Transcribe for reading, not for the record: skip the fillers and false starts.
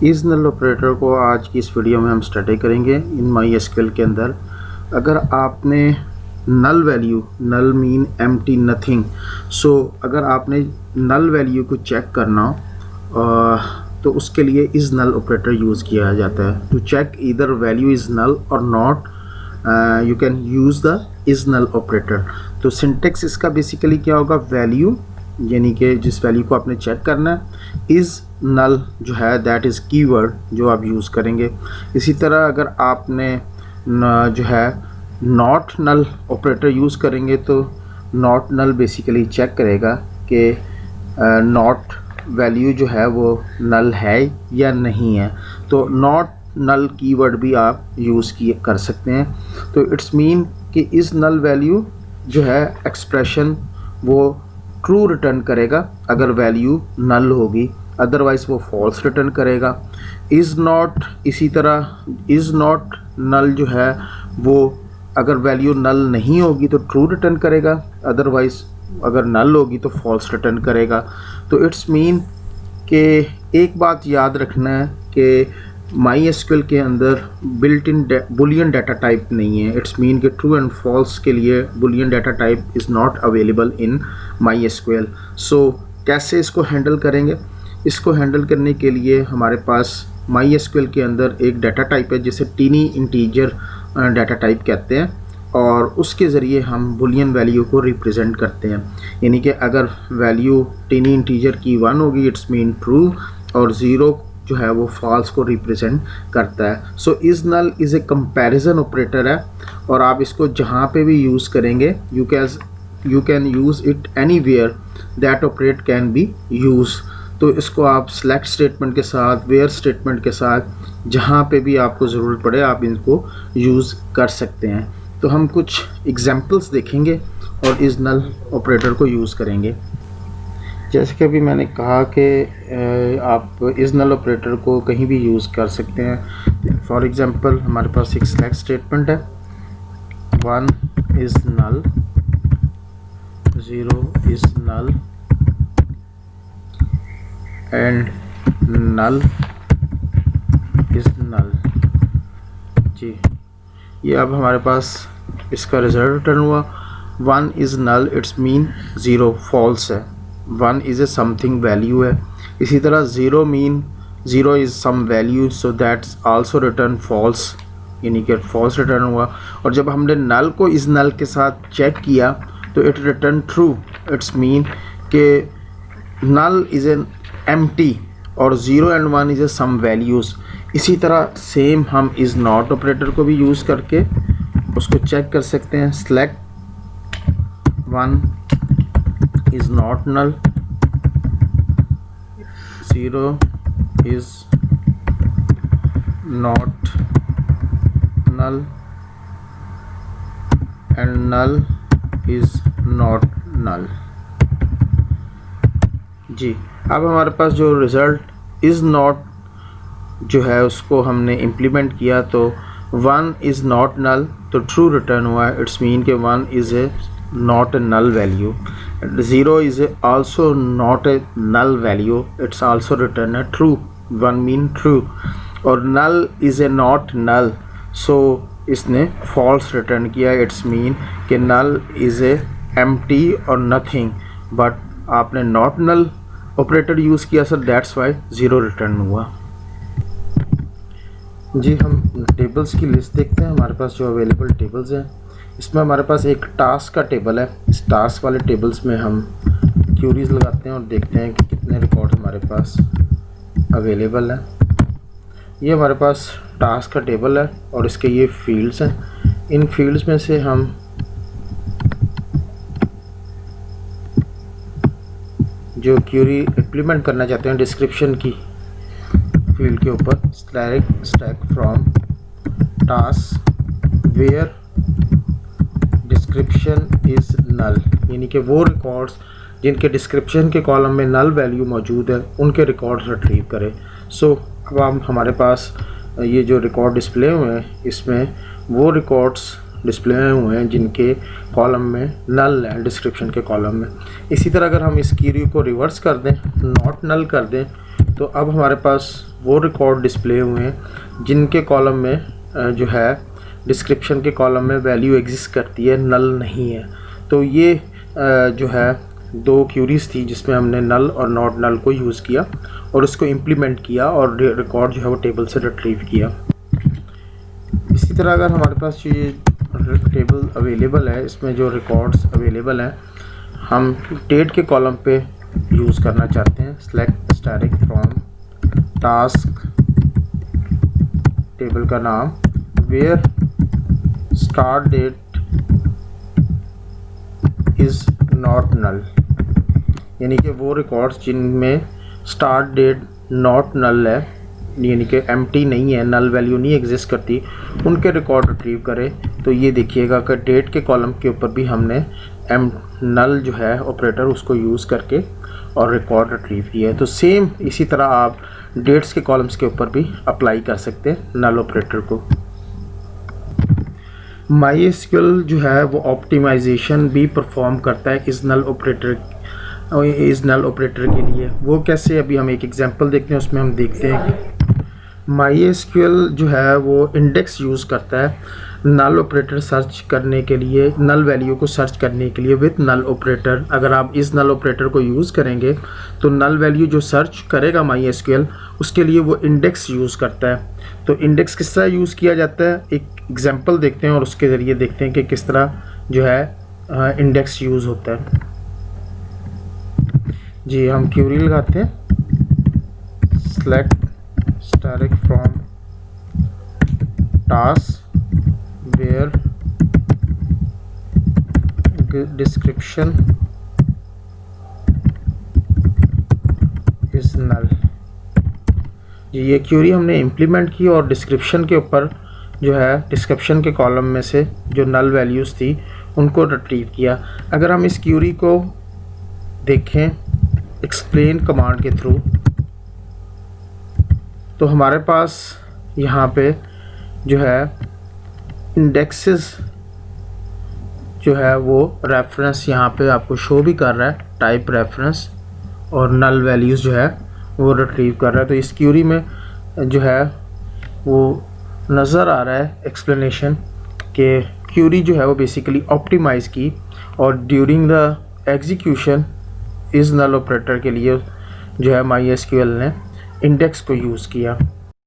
इस नल ऑपरेटर को आज की इस वीडियो में हम स्टडी करेंगे इन MySQL के अंदर। अगर आपने नल वैल्यू, नल मीन एम्प्टी नथिंग, सो अगर आपने नल वैल्यू को चेक करना हो तो उसके लिए इस नल ऑपरेटर यूज़ किया जाता है। To check either value is null और not you can use the is null operator. तो सिंटेक्स इसका बेसिकली क्या होगा, वैल्यू यानी कि जिस वैल्यू को आपने चेक करना है, इज़ नल जो है दैट इज़ कीवर्ड जो आप यूज़ करेंगे। इसी तरह अगर आपने जो है नॉट नल ऑपरेटर यूज़ करेंगे तो नॉट नल बेसिकली चेक करेगा कि नॉट वैल्यू जो है वो नल है या नहीं है। तो नॉट नल कीवर्ड भी आप यूज़ कर सकते हैं। तो इट्स मीन कि इस नल वैल्यू जो है एक्सप्रेशन वो ट्रू रिटर्न करेगा अगर वैल्यू नल होगी, अदरवाइज़ वो फॉल्स रिटर्न करेगा। इज़ नॉट इसी तरह इज़ नॉट नल जो है वो अगर वैल्यू नल नहीं होगी तो ट्रू रिटर्न करेगा, अदरवाइज़ अगर नल होगी तो फॉल्स रिटर्न करेगा। तो इट्स मीन कि एक बात याद रखना है कि MySQL के अंदर built in Boolean data type नहीं है। इट्स मीन कि ट्रू एंड फॉल्स के लिए Boolean data type is not available in MySQL। सो कैसे इसको हैंडल करेंगे? इसको हैंडल करने के लिए हमारे पास MySQL के अंदर एक डाटा टाइप है जिसे टीनी इंटीजर डाटा टाइप कहते हैं, और उसके ज़रिए हम बुलियन वैल्यू को रिप्रेजेंट करते हैं। यानी कि अगर वैल्यू टीनी इंटीजर की 1 होगी इट्स मीन ट्रू, और 0 जो है वो फॉल्स को रिप्रेजेंट करता है। So is null is a comparison operator है, और आप इसको जहाँ पे भी यूज़ करेंगे you can use it anywhere that operate can be use. तो इसको आप सेलेक्ट स्टेटमेंट के साथ, वेयर स्टेटमेंट के साथ, जहाँ पे भी आपको ज़रूरत पड़े आप इनको यूज़ कर सकते हैं। तो हम कुछ एग्जांपल्स देखेंगे और इस नल ऑपरेटर को यूज़ करेंगे। जैसे कि अभी मैंने कहा कि आप इस नल ऑपरेटर को कहीं भी यूज़ कर सकते हैं। फॉर एग्ज़ाम्पल हमारे पास एक सेलेक्ट स्टेटमेंट है, 1 is null, 0 is null and null is null. जी, ये अब हमारे पास इसका रिजल्ट रिटर्न हुआ। 1 is null it's mean 0 false है, 1 इज़ ए समथिंग वैल्यू है। इसी तरह 0 mean 0 is some value, so that's also return false, यानी कि फॉल्स रिटर्न हुआ। और जब हमने नल को इस नल के साथ चेक किया तो it return true. It's mean कि नल इज़ एन एम्प्टी और 0 and 1 is a some values. इसी तरह सेम हम इज़ नॉट ऑपरेटर को भी यूज़ करके उसको चेक कर सकते हैं। Select 1 is not null, 0 is not null and null is not null। जी, अब हमारे पास जो रिज़ल्ट इज़ नॉट जो है उसको हमने इम्प्लीमेंट किया तो 1 इज़ नॉट नल तो ट्रू रिटर्न हुआ है। इट्स मीन के 1 is A not a null value, 0 is also not a null value, it's also return a true, 1 mean true, और null is a not null, so इसने false return किया। it's mean कि null is a empty और nothing, but आपने not null operator use किया sir, that's why 0 return हुआ। जी, हम tables की लिस्ट देखते हैं। हमारे पास जो अवेलेबल टेबल्स हैं इसमें हमारे पास एक टास्क का टेबल है। इस टास्क वाले टेबल्स में हम क्यूरीज लगाते हैं और देखते हैं कि कितने रिकॉर्ड हमारे पास अवेलेबल हैं। ये हमारे पास टास्क का टेबल है और इसके ये फील्ड्स हैं। इन फील्ड्स में से हम जो क्यूरी इम्प्लीमेंट करना चाहते हैं डिस्क्रिप्शन की फील्ड के ऊपर, stack from task where description is null, यानी कि वो रिकॉर्ड्स जिनके डिस्क्रिप्शन के कॉलम में नल वैल्यू मौजूद है उनके रिकॉर्ड्स रिट्रीव करें। सो अब हमारे पास ये जो रिकॉर्ड डिस्प्ले हुए हैं इसमें वो रिकॉर्ड्स डिस्प्ले हुए हैं जिनके कॉलम में नल है डिस्क्रिप्शन के कॉलम में। इसी तरह अगर हम इस क्वेरी को रिवर्स कर दें, नॉट नल कर दें, तो अब हमारे पास वो रिकॉर्ड डिस्प्ले हुए हैं जिनके कॉलम में जो है डिस्क्रिप्शन के कॉलम में वैल्यू एग्जिस्ट करती है, नल नहीं है। तो ये जो है 2 क्यूरीज थी जिसमें हमने नल और नॉट नल को यूज़ किया और उसको इम्प्लीमेंट किया और रिकॉर्ड जो है वो टेबल से रिट्रीव किया। इसी तरह अगर हमारे पास ये टेबल अवेलेबल है, इसमें जो रिकॉर्ड्स अवेलेबल हैं, हम डेट के कॉलम पे यूज़ करना चाहते हैं, select static from task, table का नाम, where start date is not null, यानी कि वो रिकॉर्ड्स जिनमें स्टार्ट डेट नॉट नल है, यानी कि एम्प्टी नहीं है, नल वैल्यू नहीं एग्जिस्ट करती, उनके रिकॉर्ड रिट्रीव करें। तो ये देखिएगा कि डेट के कॉलम के ऊपर भी हमने नल जो है ऑपरेटर उसको यूज़ करके और रिकॉर्ड रिट्रीव किया है। तो सेम इसी तरह आप डेट्स के कॉलम्स के ऊपर भी अप्लाई कर सकते हैं नल ऑपरेटर को। MySQL जो है वो ऑप्टिमाइजेशन भी परफॉर्म करता है इस नल ऑपरेटर के लिए। वो कैसे, अभी हम एक एग्जांपल देखते हैं, उसमें हम देखते हैं कि MySQL जो है वो इंडेक्स यूज़ करता है नल ऑपरेटर सर्च करने के लिए, नल वैल्यू को सर्च करने के लिए विद नल ऑपरेटर। अगर आप इस नल ऑपरेटर को यूज़ करेंगे तो नल वैल्यू जो सर्च करेगा MySQL उसके लिए वो इंडेक्स यूज़ करता है। तो इंडेक्स किस तरह यूज़ किया जाता है, एक एग्जांपल देखते हैं और उसके ज़रिए देखते हैं कि किस तरह जो है इंडेक्स यूज़ होता है। जी, हम क्यूरी लगाते हैं, select static from task where description is null. ये क्यूरी हमने इम्प्लीमेंट की और डिस्क्रिप्शन के ऊपर जो है डिस्क्रिप्शन के कॉलम में से जो नल वैल्यूज़ थी उनको रिट्रीव किया। अगर हम इस क्यूरी को देखें एक्सप्लेन कमांड के थ्रू, तो हमारे पास यहाँ पे जो है इंडेक्सेस जो है वो रेफरेंस यहाँ पे आपको शो भी कर रहा है, टाइप रेफरेंस, और नल वैल्यूज़ जो है वो रिट्रीव कर रहा है। तो इस क्यूरी में जो है वो नज़र आ रहा है एक्सप्लेनेशन कि क्यूरी जो है वो बेसिकली ऑप्टिमाइज़ की और ड्यूरिंग द एग्जीक्यूशन इस नल ऑपरेटर के लिए जो है MySQL ने इंडेक्स को यूज़ किया।